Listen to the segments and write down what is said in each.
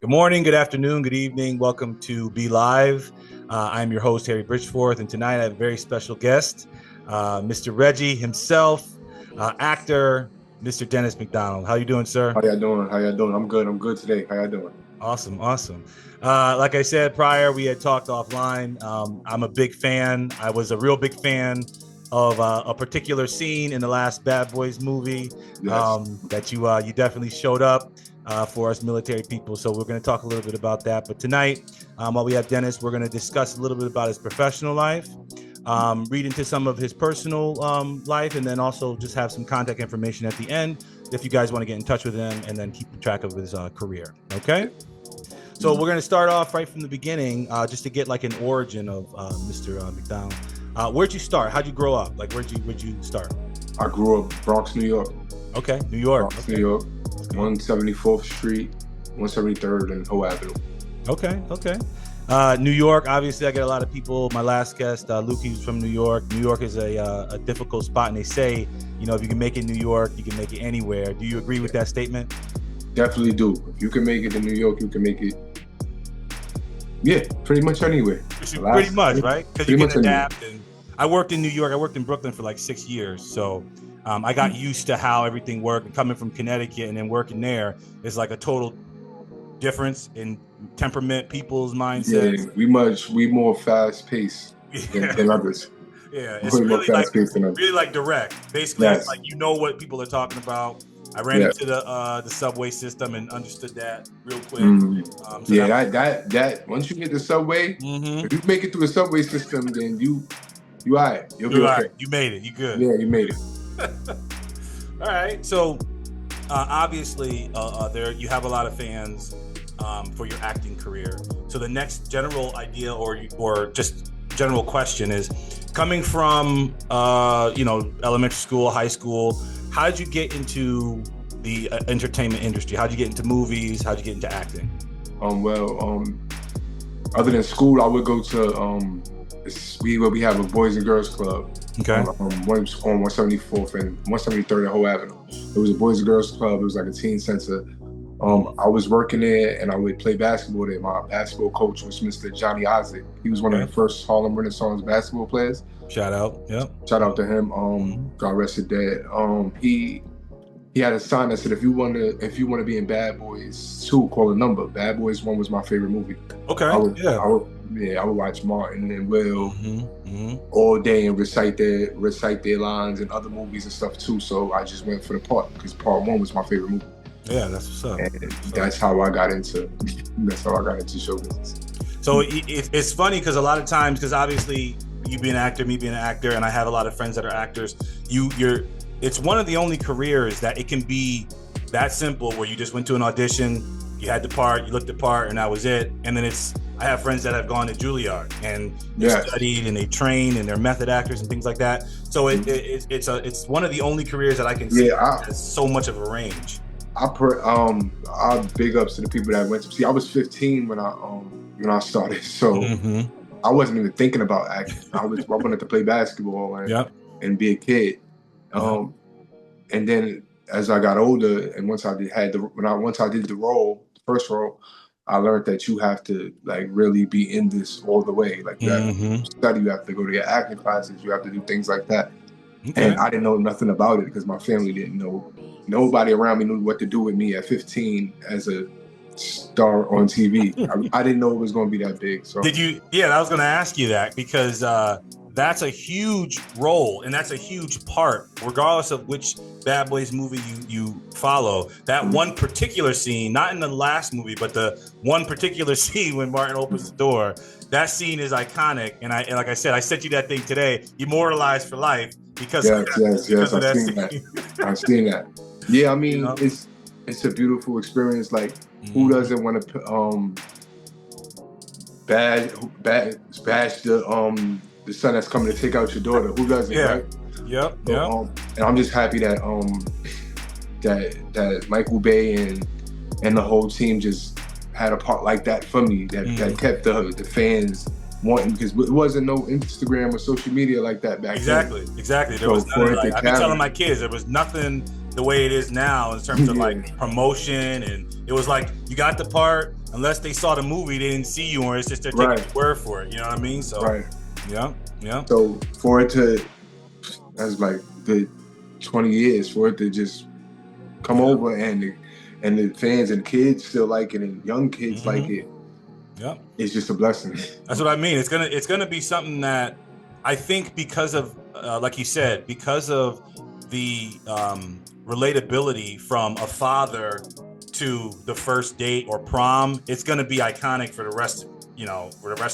Good morning, good afternoon, good evening. Welcome to Be Live. I'm your host, Harry Bridgeforth, and tonight I have a very special guest, Mr. Reggie himself, actor, Mr. Dennis McDonald. How you doing, sir? How y'all doing? How y'all doing? I'm good. I'm good today. How y'all doing? Awesome, awesome. Like I said prior, we had talked offline. I'm a big fan. I was a real big fan of a particular scene in the last Bad Boys movie Yes. that you definitely showed up for us military people. So we're going to talk a little bit about that. But tonight, while we have Dennis, we're going to discuss a little bit about his professional life, read into some of his personal life, and then also just have some contact information at the end if you guys want to get in touch with him, and then keep track of his career. Okay. So we're going to start off right from the beginning, just to get like an origin of Mr. McDonald. Where'd you start? How'd you grow up? Like, where'd you start? I grew up Bronx, New York. Okay, New York. Bronx, Okay. New York. 174th Street, 173rd, and Hoe Avenue. Okay. New York, obviously, I get a lot of people. My last guest, Luke, he's from New York. New York is a difficult spot, and they say, if you can make it in New York, you can make it anywhere. Do you agree with that statement? Definitely do. If you can make it in New York, you can make it. Yeah, pretty much anywhere. Pretty much, right? Because you can adapt. And I worked in New York. I worked in Brooklyn for like 6 years, so I got used to how everything worked. And coming from Connecticut and then working there is like a total difference in temperament, people's mindsets. Yeah, we more fast paced than others. Yeah, it's really like direct. Basically, yes. It's like what people are talking about. I ran into the subway system and understood that real quick. That once you get the subway, if you make it through the subway system, then you all right. You'll be okay. Right. You made it. You good. Yeah, you made it. All right. So obviously, there you have a lot of fans for your acting career. So the next general idea or just general question is, coming from elementary school, high school, how did you get into the entertainment industry? How did you get into movies? How did you get into acting? Other than school, I would go to we have a Boys and Girls Club. Okay. On 174th and 173rd and Hoe Avenue. It was a Boys and Girls Club. It was like a teen center. I was working there and I would play basketball there. My basketball coach was Mr. Johnny Isaac. He was one of the first Harlem Renaissance basketball players. Shout out. Yep. Shout out to him. God rest his dead. He had a sign that said, if you want to be in Bad Boys 2, call a number. Bad Boys 1 was my favorite movie. Okay. I would watch Martin and Will all day and recite their lines and other movies and stuff too. So I just went for the part because part 1 was my favorite movie. Yeah, that's what's up. And that's how I got into show business. So it's funny because a lot of times, because obviously you being an actor, me being an actor, and I have a lot of friends that are actors, it's one of the only careers that it can be that simple where you just went to an audition, you had the part, you looked the part, and that was it. And then I have friends that have gone to Juilliard and they studied and they trained and they're method actors and things like that. So it's one of the only careers that I can see has so much of a range. I big ups to the people that went to see. I was 15 when I started, so I wasn't even thinking about acting. I wanted to play basketball and be a kid. And then as I got older, and once I did the role, the first role, I learned that you have to like really be in this all the way. Like you have to study, you have to go to your acting classes, you have to do things like that. Okay. And I didn't know nothing about it because my family didn't know. Nobody around me knew what to do with me at 15 as a star on TV. I didn't know it was going to be that big. So did you? Yeah, I was going to ask you that because that's a huge role and that's a huge part, regardless of which Bad Boys movie you follow. That one particular scene, not in the last movie, but the one particular scene when Martin opens the door, that scene is iconic. And like I said, I sent you that thing today, immortalized for life because yes, I've seen that. Yeah, I mean, it's a beautiful experience. Like, who doesn't want to bash the son that's coming to take out your daughter? Who doesn't? Yeah. Right? Yep. And I'm just happy that that Michael Bay and the whole team just had a part like that for me. That kept the fans wanting, because it wasn't no Instagram or social media like that back then. Exactly. There was nothing like, I've been telling my kids, there was nothing the way it is now in terms of like promotion, and it was like you got the part, unless they saw the movie, they didn't see you, or it's just they're taking your word for it. You know what I mean? So, yeah. So for it to, that's like good 20 years for it to just come over and the fans and kids still like it and young kids like it. Yeah, it's just a blessing. That's what I mean. It's gonna be something that I think because of, like you said, because of the relatability from a father to the first date or prom, it's gonna be iconic for the rest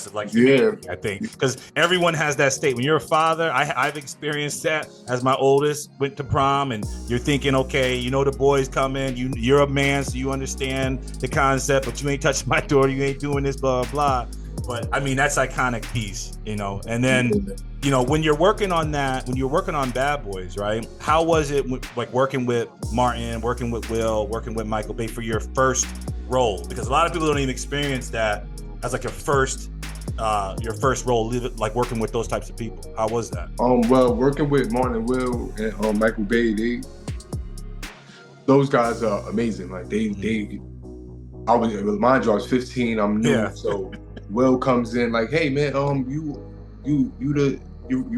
of like humanity, I think, because everyone has that state. When you're a father, I've experienced that as my oldest went to prom, and you're thinking, okay, you know the boys coming, you're a man, so you understand the concept, but you ain't touching my daughter, you ain't doing this, blah blah. But I mean, that's iconic piece, and then when you're working on that, when you're working on Bad Boys, right? How was it like working with Martin, working with Will, working with Michael Bay for your first role? Because a lot of people don't even experience that as like your first role, like working with those types of people. How was that? Well, working with Martin and Will and Michael Bay, those guys are amazing. Like I was 15, I'm new, so Will comes in like, hey man, you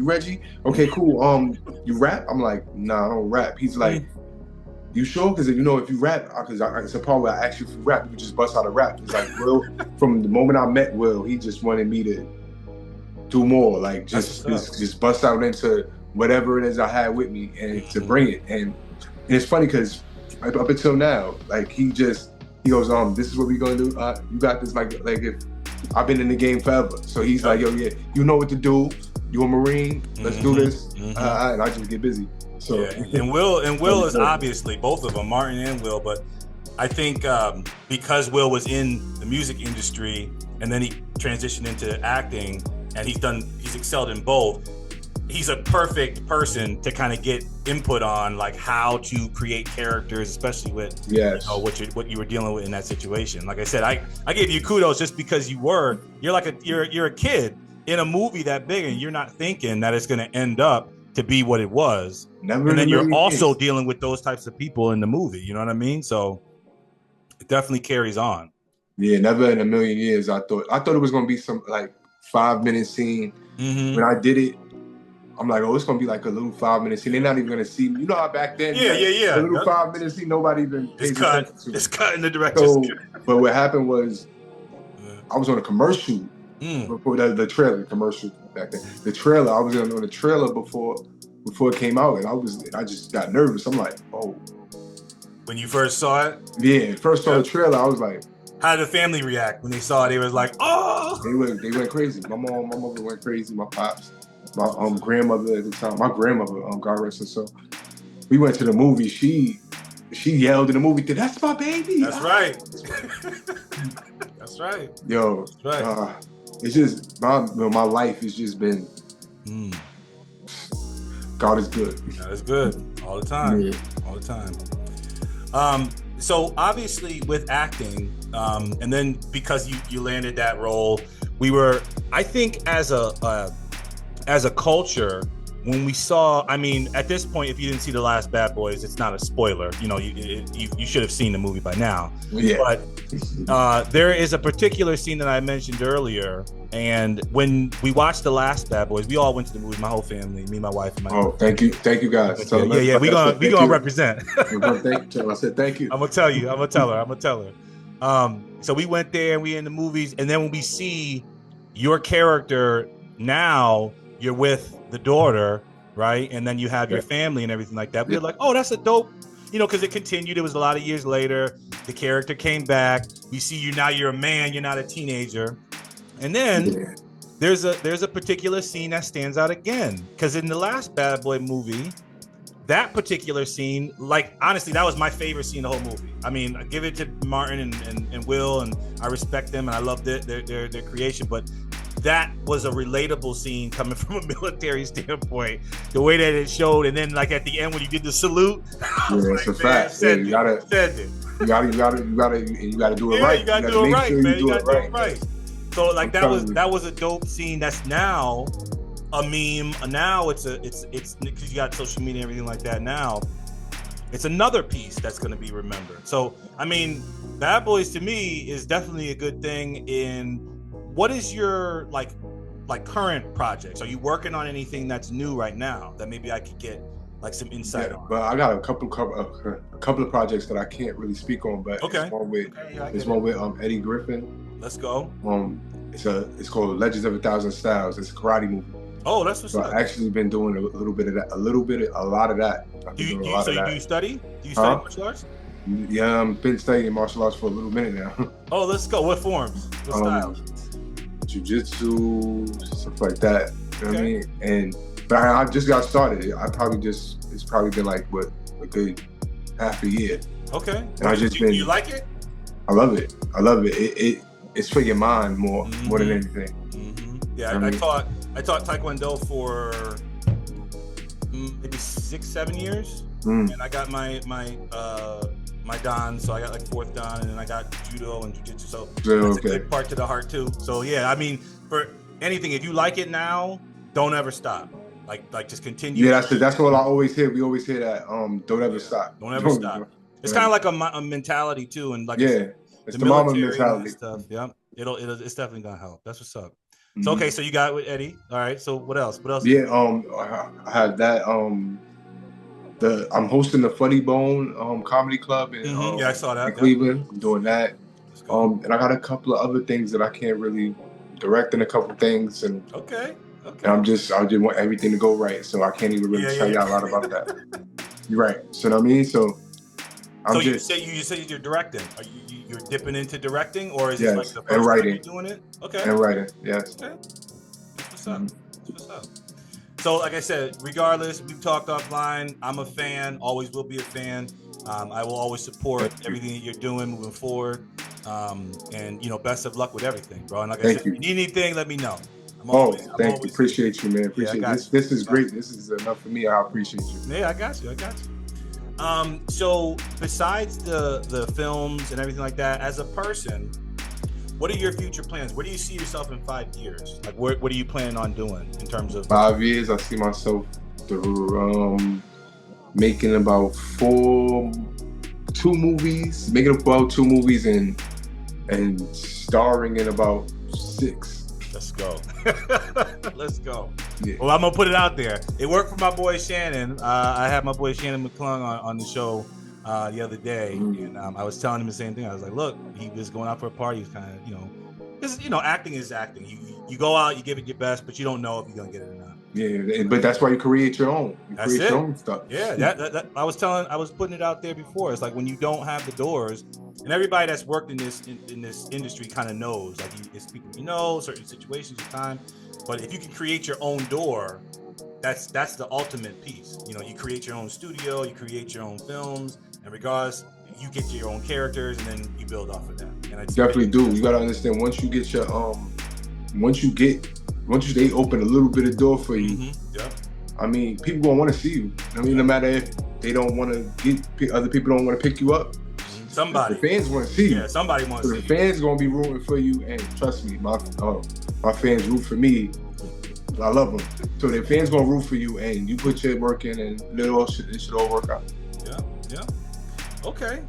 Reggie? Okay, cool. You rap? I'm like, nah, I don't rap. He's like, you sure? Because if you rap, because it's a part where I asked you if you rap, you just bust out a rap. It's like, Will, from the moment I met Will, he just wanted me to do more, like just bust out into whatever it is I had with me and to bring it. And it's funny because up until now, like he goes, this is what we gonna do. You got this, like if I've been in the game forever. So he's like, yo, yeah, you know what to do. You a Marine, let's do this. And I just get busy. So and Will is obviously both of them, Martin and Will, but I think because Will was in the music industry and then he transitioned into acting and he's excelled in both, he's a perfect person to kind of get input on like how to create characters, especially with what you were dealing with in that situation. Like I said, I gave you kudos just because you're a kid in a movie that big and you're not thinking that it's going to end up to be what it was. And then you're also dealing with those types of people in the movie, you know what I mean? So it definitely carries on. Yeah, never in a million years I thought it was going to be some like 5-minute scene. When I did it, I'm like, oh, it's going to be like a little 5-minute scene. They're not even going to see me. You know how back then, a little 5-minute scene, nobody even pays attention to. It's cut in the direction. So, but what happened was I was on a commercial before the trailer commercial back then. The trailer, I was on the trailer before it came out, and I just got nervous. I'm like, oh. When you first saw it? Yeah, first saw the trailer, I was like. How did the family react when they saw it? They was like, oh. They went crazy. My mother went crazy. My pops, my grandmother at the time, my grandmother, God rest her soul. We went to the movie. She yelled in the movie, "That's my baby." That's right. That's right. Yo, that's right. It's just my life has just been. God is good. God is good all the time. Yeah. All the time. So obviously with acting, and then because you landed that role, we were, I think, as a culture, when we saw, I mean, at this point, if you didn't see the last Bad Boys, it's not a spoiler. You should have seen the movie by now. Yeah. But there is a particular scene that I mentioned earlier, and when we watched the last Bad Boys, we all went to the movie, my whole family, me, my wife, and my Oh, thank you guys. So yeah, we gonna represent. I said thank you. I'm gonna tell her. So we went there and we in the movies, and then when we see your character now, you're with the daughter, right? And then you have your family and everything like that. We're like, oh, that's a dope, because it continued. It was a lot of years later. The character came back. We see you now. You're a man. You're not a teenager. And then there's a particular scene that stands out again, because in the last Bad Boy movie, that particular scene, like honestly, that was my favorite scene in the whole movie. I mean, I give it to Martin and Will, and I respect them and I love their creation, but that was a relatable scene coming from a military standpoint. The way that it showed, and then like at the end when you did the salute, it's a fact. You gotta do it right. You gotta do it right, man. You gotta do it right. So like that was a dope scene. That's now a meme. Now it's because you got social media and everything like that. Now it's another piece that's going to be remembered. So I mean, Bad Boys to me is definitely a good thing. In what is your like current projects? Are you working on anything that's new right now that maybe I could get like some insight on? But I got a couple of projects that I can't really speak on, but okay. It's one with Eddie Griffin. Let's go. It's called Legends of a Thousand Styles. It's a karate movie. Oh, that's what's up. I've actually been doing a lot of that. Do you study martial arts? Yeah, I've been studying martial arts for a little minute now. Oh, let's go. What forms? What styles? Jiu-jitsu, stuff like that. You know what I mean? But I just got started. It's probably been like a good half a year. Okay. And do you like it? I love it. It's for your mind more than anything. Mm-hmm. Yeah, I taught Taekwondo for maybe 6-7 years, and I got my dan, so I got like 4th dan, and then I got judo and jiu-jitsu. So that's a good part to the heart too. So yeah, I mean, for anything, if you like it now, don't ever stop. Like just continue. Yeah, that's what I always hear. We always hear that. Don't ever stop. Don't ever stop. It's kind of like a mentality too, and like it's the mama mentality stuff. Yeah, it's definitely gonna help. That's what's up. So okay, so you got it with Eddie. All right. So what else? Yeah, I had that. I'm hosting the Funny Bone comedy club in I saw that in Cleveland. I'm doing that. And I got a couple of other things that I can't really direct in a couple things, and and I just want everything to go right, so I can't even really tell y'all a lot about that. You're right. So what I mean, you say you're directing. Are you're dipping into directing, or is it like the first time you're doing it? Okay. And writing, yes. Okay. What's up? What's up? So, like I said, regardless, we've talked offline. I'm a fan. Always will be a fan. I will always support everything that you're doing moving forward. And best of luck with everything, bro. And like I said, if you need anything, let me know. Thank you. Appreciate you, man. Appreciate this. This is great. This is enough for me. I appreciate you. Yeah, I got you. So besides the films and everything like that, as a person, what are your future plans? Where do you see yourself in 5 years? Like, what are you planning on doing in terms of 5 years? I see myself making about 2 movies, and starring in about 6. Let's go. Let's go. Yeah. Well, I'm gonna put it out there. It worked for my boy Shannon. I had my boy Shannon McClung on the show the other day, and I was telling him the same thing. I was like, look, he was going out for a party. He's kind of, because acting is acting. You go out, you give it your best, but you don't know if you're gonna get it or not. Yeah, but that's why you create your own. Create your own stuff. Yeah, that I was putting it out there before. It's like when you don't have the doors, and everybody that's worked in this industry kind of knows. Like it's people certain situations of time. But if you can create your own door, that's the ultimate piece. You create your own studio, you create your own films, and regardless, you get your own characters, and then you build off of that. And it's definitely do. You gotta understand once you get your once they open a little bit of door for you. I mean, people gonna want to see you. I mean, no matter if they don't want to other people don't want to pick you up. Somebody. The fans want to see you. Yeah, somebody wants to see you. The fans gonna be rooting for you, and trust me, my fans root for me. I love them. So the fans gonna root for you, and you put your work in, and it should all work out. Yeah. Okay.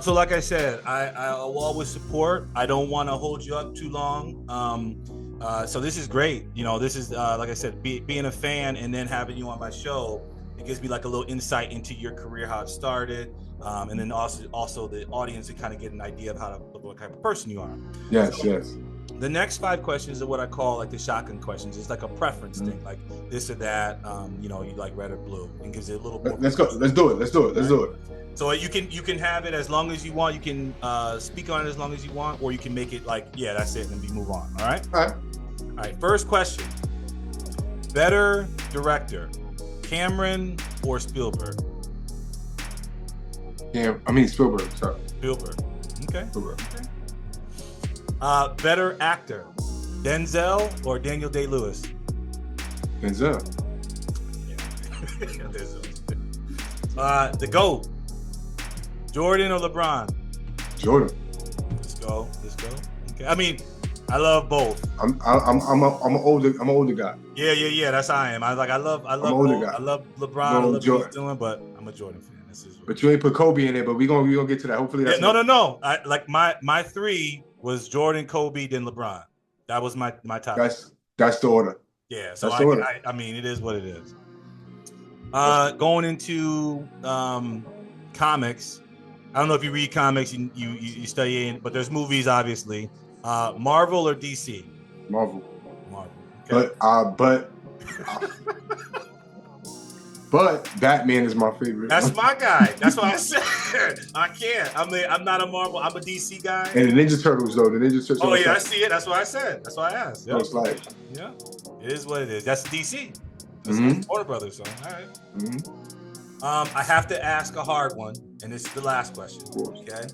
So like I said, I will always support. I don't want to hold you up too long. So this is great. This is like I said, being a fan and then having you on my show. It gives me like a little insight into your career, how it started, and then also the audience to kind of get an idea of what type of person you are. Yes. The next 5 questions are what I call like the shotgun questions. It's like a preference thing, like this or that. You like red or blue, and gives it a little more. Let's go. Let's do it. So you can have it as long as you want. You can speak on it as long as you want, or you can make it like, that's it, and we move on. All right. All right. First question: better director, Cameron or Spielberg? Spielberg. Sorry. Spielberg. Okay. Spielberg. Okay. Better actor, Denzel or Daniel Day-Lewis? Denzel. Yeah. The GOAT, Jordan or LeBron? Jordan. Let's go. Okay. I mean, I love both. I'm an older guy. Yeah. That's how I am. I love I'm an older guy. I love LeBron. I love what he's doing, but I'm a Jordan fan. But you ain't put Kobe in there. But we gonna get to that. Hopefully, that's no. I like my 3 was Jordan, Kobe, then LeBron. That was my top. That's the order. Yeah. So I mean, it is what it is. Going into comics. I don't know if you read comics, you study it, but there's movies, obviously. Marvel or DC? Marvel. Okay. But Batman is my favorite. That's my guy. That's what I said. I can't. I'm not a Marvel. I'm a DC guy. And the Ninja Turtles, though. The Ninja Turtles. Oh yeah, I see it. That's what I said. That's why I asked. Yep. It's like, yeah, it is what it is. That's DC. That's Warner Brothers. So all right. I have to ask a hard one, and this is the last question. Okay.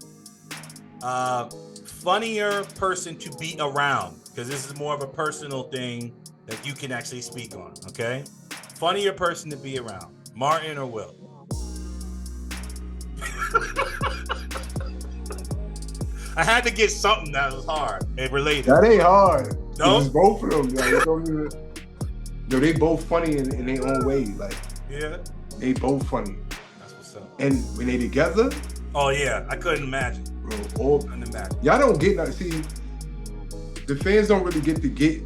Funnier person to be around, because this is more of a personal thing that you can actually speak on. Okay. Funnier person to be around, Martin or Will? I had to get something that was hard and related. That ain't hard. No, it's both of them. Like, they both funny in their own way. Like, yeah, they both funny. That's what's up. And when they together, oh yeah, I couldn't imagine. Bro, couldn't imagine. Y'all don't get that. See, the fans don't really get to get.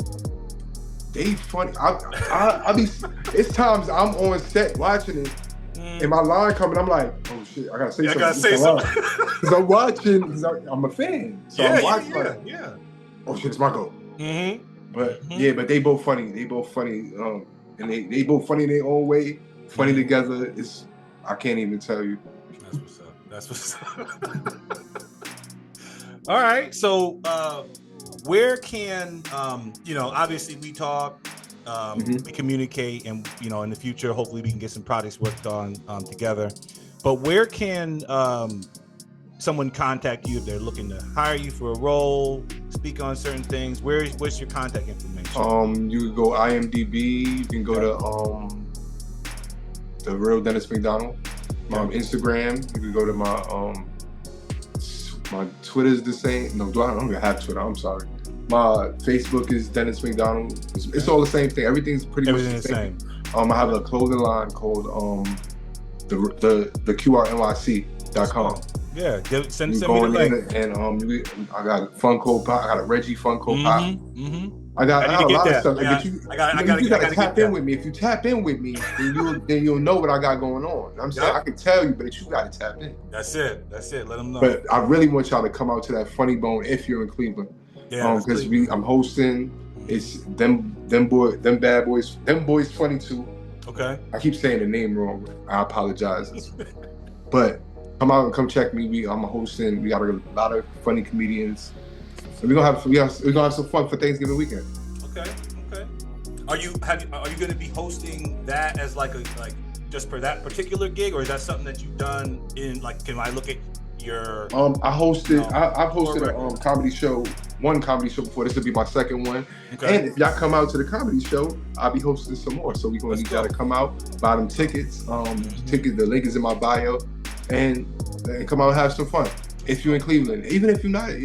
They funny. I be. It's times I'm on set watching it, and my line coming. I'm like, oh shit, I gotta say something. I gotta say something. Because I'm watching. Because I'm a fan. So I'm watching. Yeah. Oh shit, it's my goal. But yeah, but they both funny. They both funny. And they both funny in their own way. Funny together. It's I can't even tell you. That's what's up. All right. So where can obviously we talk, we communicate, and in the future hopefully we can get some products worked on together. But where can someone contact you if they're looking to hire you for a role, speak on certain things? Where's your contact information? You can go IMDb. You can go to the real Dennis McDonald. Instagram. You can go to my Twitter's the same. No, I don't even have Twitter. I'm sorry. My Facebook is Dennis McDonald. It's all the same thing. Everything's pretty much the same. I have a clothing line called the QRNYC.com. Yeah, send me the link. And I got a Funko Pop. I got a Reggie Funko Pop. I got a lot of stuff. You gotta tap in with me. If you tap in with me, then you'll know what I got going on. I'm saying I can tell you, but you gotta tap in. That's it. Let them know. But I really want y'all to come out to that Funny Bone if you're in Cleveland. Yeah. Because I'm hosting. It's them bad boys. Them boys funny too. Okay. I keep saying the name wrong. I apologize. But come out and come check me. I'm hosting. We got a lot of funny comedians. So we're gonna have some fun for Thanksgiving weekend. Okay. Are you gonna be hosting that as like just for that particular gig, or is that something that you've done in can I look at your I've hosted a comedy show, one comedy show before. This will be my second one. Okay. And if y'all come out to the comedy show, I'll be hosting some more. So we're gonna need y'all to come out, buy them tickets. The link is in my bio, and come out and have some fun. If you're in Cleveland, even if you're not there.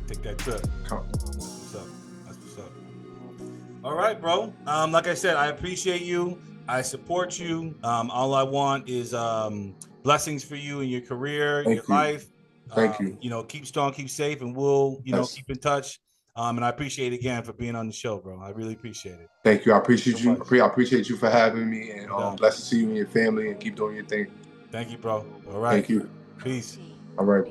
Take that tip. That's what's up. All right, bro. Like I said, I appreciate you. I support you. All I want is blessings for you in your career, your life. Thank you. Keep strong, keep safe, and we'll keep in touch. And I appreciate it again for being on the show, bro. I really appreciate it. Thank you. I appreciate you. I appreciate you for having me, and blessings to you and your family, and keep doing your thing. Thank you, bro. All right. Thank you. Peace. All right.